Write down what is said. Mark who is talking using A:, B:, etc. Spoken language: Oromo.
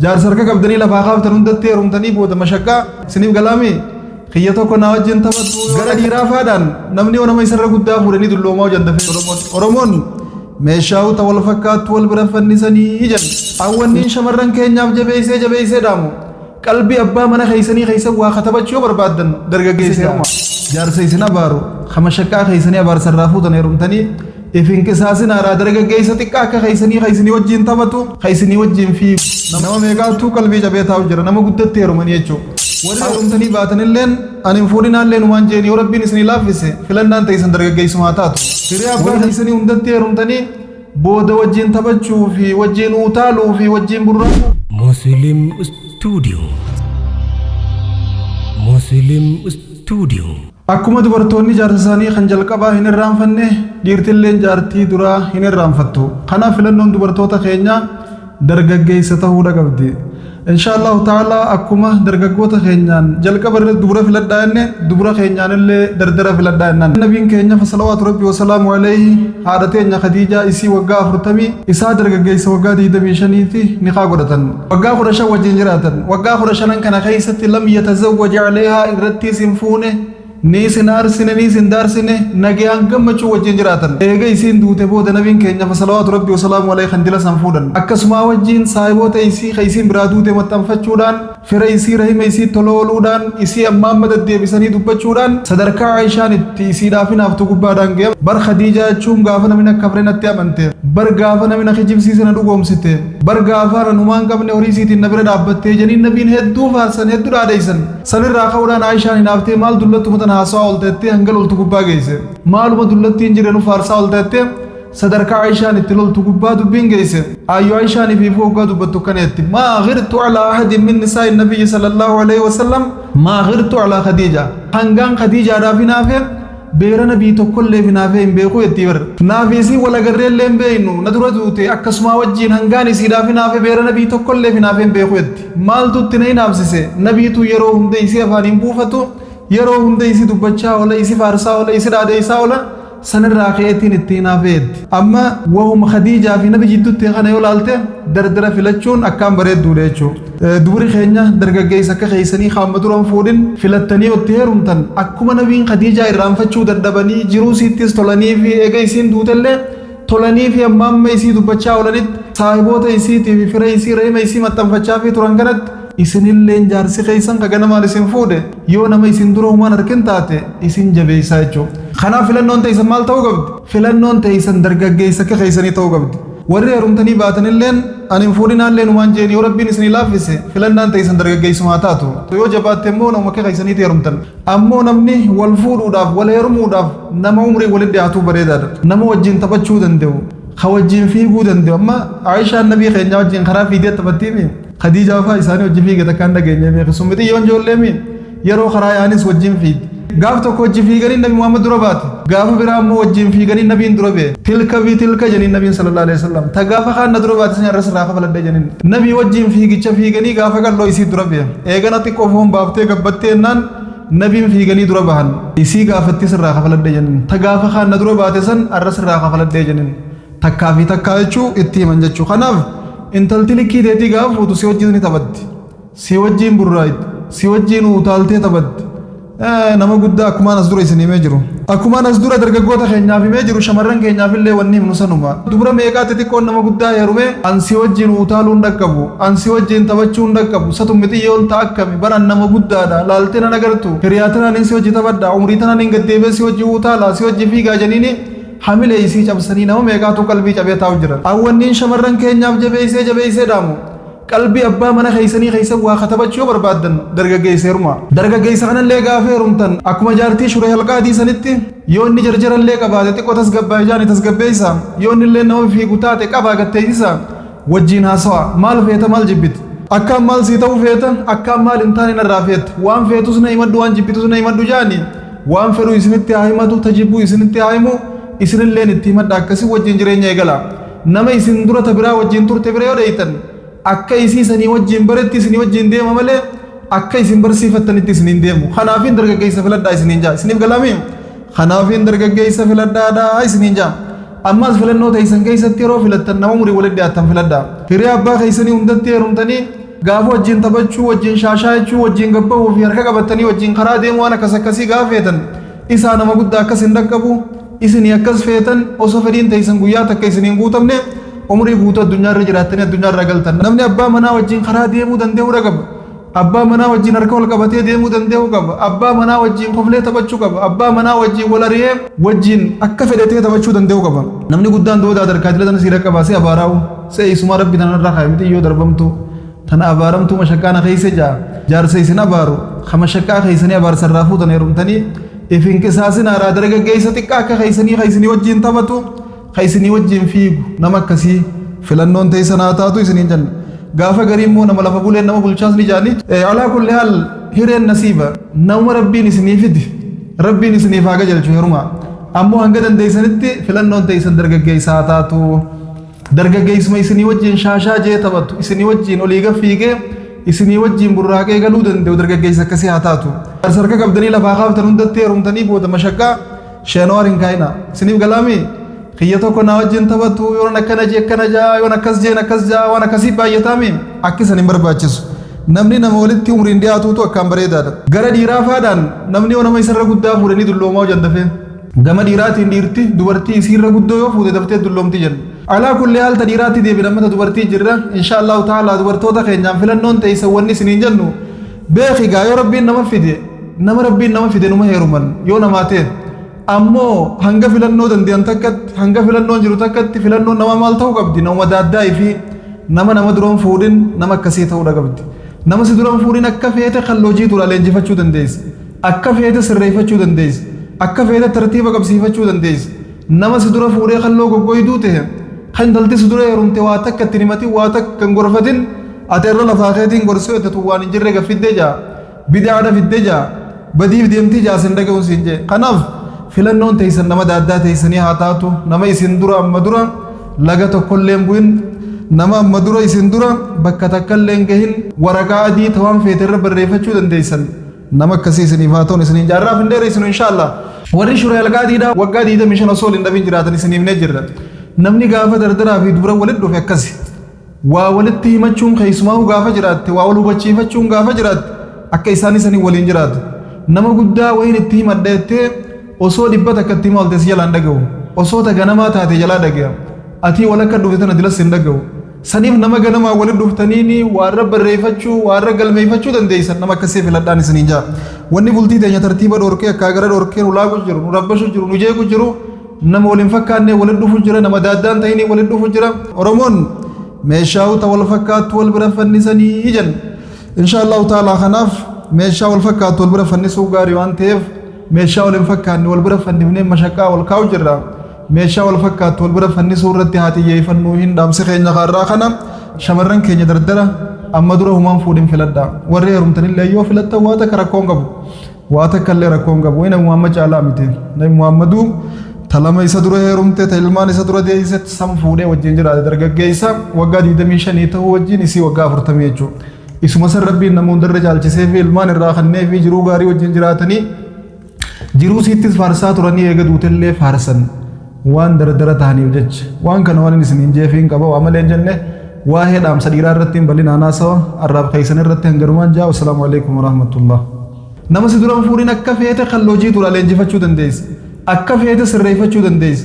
A: جار سرك قبضني لفاقة ترون تيرون تني بود مشكا سنيف قلامي خيّتو كنا وجن تبت غير ديرا فادان نمني ونما يسر قدا فورني دلو ما جند في أورمون مشاو تول فكات تول برفني سني جن أولني شمرن كينيا جبيسة دامو قلبي أبا من خيسني خيسة وخطبت شو بربادن درجة جيسة ما جار سيسنا بارو خمسة خيسني بار سرافو تنيرون تني إفين كساسنا را درجة جيسة تكا خيسني وجين تبتو خيسني وجين في نما ميقال تو قلبي جبيتها وجرا نما قدت تيرو من يجو ورّا تني باتن اللين أنا مفورنا اللين وان جيني وربي نسني لافسه فلان تيسن درجة جيسة ما تاتو فيري أبا خيسني وندت تيرو تني بود وجين تبتشو في وجين وتالو في وجين برا
B: مسلم ستوديو
A: akkuma dubartoonni jaarsa isaanii kan jalqabaa hin irraanfanne dhiirtilleen jaartii duraa hin irraanfattu kanaaf filannoon dubartoota keenya dargaggeessa ta'uu qabdi inshallah ta'ala akkuma dargaggoota keenyaan jalqaba dubara filadhaa inni dubara keenyaan illee dardara filadhaa innan nabiin keenya salawatu rabbi wa salaamu alayhi haadha teenya khadiija isii waggaa 40 isaa dargaggeessa waggaa 25 ti niqaa godhatan waggaa 15 wajjin jiraatan waggaa 15 kana keessatti lam yatazawwaj alayha irratti sinfuune نيسن أرسنه نيسن دارسنه نجيان كم مچو وجين جراتن إيجا يسين دوته بود نبين كينيا فصلوات ربي وسلام عليه خندلا سنفودن أكسما وجين صاحبوت إيسي خيسين برادوته متنفچودان فر إيسي رحم إيسي تلولودان إيسي أمام مدد دي بسني دبچودان صدركا عائشان إيسي دافن أفتو قبادان جيم بر خديجة چوم غافنا من كفرنا تيامنته بر غافنا من خجيب سيسنا دوغوم سته بر غافنا نمان قبل أوريسي النبي دابته جنين نبين هدو فارسن هدو راديسن سنر راخوران عائشان نافته مال دلتو ناسا oltette hangal oltu gubba geesse maaluma dullattiin jirenu farsa oltette sadarka aishaan itti loltu gubba dubbin geesse ayyo aishaan fi fuuga dubbattu kanetti ma ghirtu ala ahadin min nisa'i nabiy sallallahu alayhi wasallam ma ghirtu ala khadija hangan khadija rafinafe beera nabii tokkollee finaafe hin beeku itti bar naafisi wala garreellee hin beeynu nadura duute akkasuma wajjiin hangaan isii raafinaafe beera nabii tokkollee finaafe hin beeku itti maaltu itti na hinaafsise nabiitu yeroo hunda isii afaan hin buufatu yeroo hunda isi dubbachaa wala isi faarsaa wala isi dhaadeessaa wala sanirraa ka'eetiin ittiin hafeetti amma wahuma khadiijaa fi nabi jidduutti kana yoo laalte dardara filachuun akkaan bareedduudha jechuudha dubri keenya dargaggeessa akka keessanii qaama duraan fuudhin filattanii itti heerumtan akkuma nabiin khadiijaa irraanfachuu dadhabanii jiruu siittis tolanii fi eega isiin duutellee tolanii fi amma isii dubbachaa walanitti saahiboota isiitii fi fira isii reema isii maxxanfachaa fi turan kanatti isinilleen jaarsi keessan kaganamaan isin fuudhe yoo nama isin dura humaan harkin taate isin jabeessaa jechuudha. Kanaaf filannoon teessan maal ta'uu qabdi? Filannoon teessan dargaggeessa akka keessanii ta'uu qabdi. Warri heerumtanii baatanilleen ani hin fuudhinaalleen humaan jeeni yoo rabbiin isinii laaffise filannaan teessan dargaggeessumaa taatu. Yoo jabaatte immoo nama akka keessaniitti heerumtan. Ammoo namni wal fuudhuudhaaf wal heerumuudhaaf nama umrii walitti dhiyaatuu bareedaadha. Nama wajjin taphachuu danda'u. Ka wajjin fiiguu danda'u. Amma Aishaan nabii keenya wajjin karaa fiigee taphattiimi. خديجة فا إساني وجه فيك تكان دعيني مي خسومتي يون جولة مي يرو خراي أنيس وجه فيك غاف تو وجه فيك غني النبي محمد دربات غاف برام وجه فيك غني النبي دربه تلك جنين النبي صلى الله عليه وسلم تغاف خان دربات سنيا رس راخ فلد جنين النبي وجه فيك جه فيك غني غاف قال لو يسي دربه إيغنا تكوفهم بابته غبته نان نبي فيك غني دربهن يسي غافتي سر راخ فلد جنين تغاف خان دربات سن رس راخ فلد جنين تكافي تكايچو اتي منجچو خناف intalti likkii teetii gaafa fuutu si wajjin ni taphatti si wajjin burraayit si wajjin utaaltee taphatti nama guddaa akkumaan as dura isin himee jiru akkumaan as dura dargaggoota keenyaaf himee jiru shamarran keenyaaf illee wanni himnu sanuma dubra meeqaatti xiqqoon nama guddaa heerume an si wajjin utaaluu hin dhaqqabu an si wajjin taphachuu hin dhaqqabu satum miti yoon ta'a akkami baran nama guddaadha laaltee nan agartu hiriyaatanaan hin si wajji taphadha umrii tanaan hin gaddeebee si wajji utaalaa si wajji fiigaa janiini hamile isii cabsanii nama meeqaatu qalbii cabee taa'u jiran awwanniin shamarran keenyaaf jabeessee dhaamu qalbii abbaa mana keessanii keessa waa katabachuu barbaadan dargaggeessa heeruma dargaggeessa kanallee gaafa heerumtan akkuma jaartii shuree halqaadii sanitti yoo inni jarjarallee qabaate xiqqoo tasgabbaa ijaani tasgabbeessa yoo inni illee nama fiigu taate qabaa gatteessisa wajjiin haasawa maal feeta maal jibbiti akkaan maal sii ta'uu feeta akkaan maal hin taane narraa feeta waan feetus na himadhu waan jibbitus na himadhu jaani waan fedhu isinitti haa himatu tajibbuu isinitti haa himu isinilleen itti himadha akkasii wajjin jireenya eegala nama isin dura tabiraa wajjin turte bira yoo dheeytan akka isii sanii wajjin baretti isinii wajjin deema malee akka isin barsiifattanitti isiniin deemu kanaafin dargaggeessa filadhaa isiniin jaa isiniif galami kanaafin dargaggeessa filadhaadhaa isiniin jaa ammaas filannoo teessan keessatti yeroo filattan nama umurii walitti dhiyaattan filadhaa hiree abbaa keessanii hundatti heerumtanii gaafa wajjin taphachuu wajjin shaashaachuu wajjin gabbahuu fi harka qabatanii wajjin karaa deemuu waan akkas akkasii gaafeetan isaa nama guddaa akkas hin dhaqqabu isinii akkas feetan osoo fedhiin teessan guyyaa takka isiniin guutamne umrii guutuu addunyaarra jiraattanii addunyaarra galtan namni abbaa manaa wajjin karaa deemuu danda'uu qaba abbaa manaa wajjin harka wal qabatee deemuu danda'uu qaba abbaa manaa wajjin koflee taphachuu qaba abbaa manaa wajjin wal ariyee wajjin akka fedhatee taphachuu danda'uu qaba namni guddaan doodaa darkaa dilatan siira qabaasee abaaraa'u se'isuma rabbi tanarraa kaayamiti yoo darbamtu tana abaaramtu mashakkaana keeyse jaarsa isin abaaru kama shakkaa keeysanii abaarsarraa fuutan heerumtanii ifin qisaasin haaraa dargaggeessa xiqqaa akka keeysanii wajjin taphatu keeysanii wajjin fiigu nama akkasii filannoon teessan haa taatu isiniin janna gaafa garii immoo nama lafa buleen nama bulchaas ni jaani alaa kulli haal hireen nasiiba nama rabbiin isinii fidi rabbiin isiniif haa gajalchu heeruma ammoo hanga dandeeysanitti filannoon teessan dargaggeessa haa taatu dargaggeessuma isinii wajjin shaashaa jee taphatu isinii wajjin oliiga fiigee isinii wajjin burraaqee galuu danda'u dargaggeessa akkasii haa taatu sarka qabdanii lafaa kaaftan hundatti heerumtanii booda mashakkaa sheenoo hin kaayina isiniif galaami kiyya tokko naa wajjin taphatu yoon akkana jee akkana jaa yoon akkas jeen akkas jaa waan akkasii baay'ataami akkisan hin barbaachisu namni nama walitti umriin dhiyaatuutu akkaan bareedaadha gara dhiiraa faadhaan namni yoo nama isarra guddaa fuudhanii dulloomaa hojjan dafee gama dhiiraatiin dhiirti dubartii isiirra guddoo yoo fuute daftee dulloomti jenna alaa kulli haal ta dhiiraatti deebina mata dubartii jirra insha Allahu ta'ala dubartoota keenyaan filannoon teessan wanni isiniin jennu beeki gaa yoo rabbiin nama fide numa heeruman yoo namaa ta'e ammoo hanga filannoo dandeeyan takkatti hanga filannoon jiru takkatti filannoon nama maal ta'uu qabdi nama daaddaa fi nama duroon fuudhin nama akkasii ta'uu qabdi nama si duroon fuudhin akka feete kalloojii tura leenjifachuu dandeessi akka feete sirreeffachuu dandeessi akka feete tartiiba qabsiifachuu dandeessi nama si dura fuudhee kalloo goggoyduu ta'e kan dalti si dura heerumte waa takka itti himatin waa takka hin gorfatin ati irra lafaa keetiin gorsuu eettatu waan hin jirre gaffiddee jaa bidaadha fiddee jaa badiif deemtii jaa sin dhaga'uun siin jee kanaaf filannoon teessan nama daaddaa teessanii haa taatu nama isin dura amma dura laga tokkollee hin bu'in nama amma dura isin dura bakka takkallee hin gahin waraqaa adii tawaan feete irra barreeffachuu dandeessan nama akkasii isiniif haa ta'uun isiniin jaarraaf hin dheereessinu inshaallah warri shuree algaadiidha waggaa 25 osoo hin dhabin jiraatan isiniif ne jirra namni gaafa dardaraa fi dubara walitti dhufe akkasi waa walitti himachuun keessumaa gaafa jiraatte waa wal hubachiifachuun gaafa jiraatte akka isaan isanii waliin jiraatu nama guddaa wayin itti himadheettee osoo dhibbata akka itti himaltes jalaan dhaga'u osoo ta ganamaa taate jalaa dhaga'a atii walakka dhufte tana dilas hin dhaga'u saniif nama ganamaa walitti dhuftaniini waarra barreeffachuu waarra galmeeffachuu dandeessan nama akkasii filadhaan isiniin jaa wanni bultii teenya tartiiba dhorkee akka gara dhorkee nu laagu jiru nu rabbashu jiru nu jeequ jiru nama waliin fakkaanne walitti dhufu jira nama daaddaan ta'ini walitti dhufu jira oromoon meeshaa ta wal fakkaattu wal bira fannisanii jan insha Allah ta'ala kanaaf meeshaa wal fakkaattu wal bira fannisuu gaarii waan ta'eef meeshaa wal hin fakkaanne wal bira fannifnee mashaqaa wal kaa'u jirra meeshaa wal fakkaattu wal bira fannisuu irratti haa xiyyeeffannuu hin dhaamsi keenya kaarraa kana shamarran keenya dardara amma dura humaan fuudhin filadha warri heerumtanillee yoo filatta waa takka rakkoon qabu waa takka illee rakkoon qabu wayna Muhammad caalaa miti nabi Muhammaduu talama isa dura heerumte ta ilmaan isa dura deeyse sam fuudhee wajjin jiraate dargaggeessa waggaa 25 ta'uu wajjin isii waggaa 40 jechuudha isuma san rabbiin nama hundarra caalchisee fi ilmaan irraa kannee fi jiruu gaarii wajjin jiraatanii jiruu siittis faarsaa turanii eega duutellee faarsan waan dardara ta'aniif jecha waan kana waan isiniin jeefiin qaba waa malee jenne waa hedhaamsa dhiiraa irratti hin bal'inaan haasawa arraab keessan irratti hangarumaan jaa wassalaamu alaikum warahmatullah nama si duran fuudhin akka feete kalloojii tura leenjifachuu dandeessi akka feete sirreeffachuu dandeessi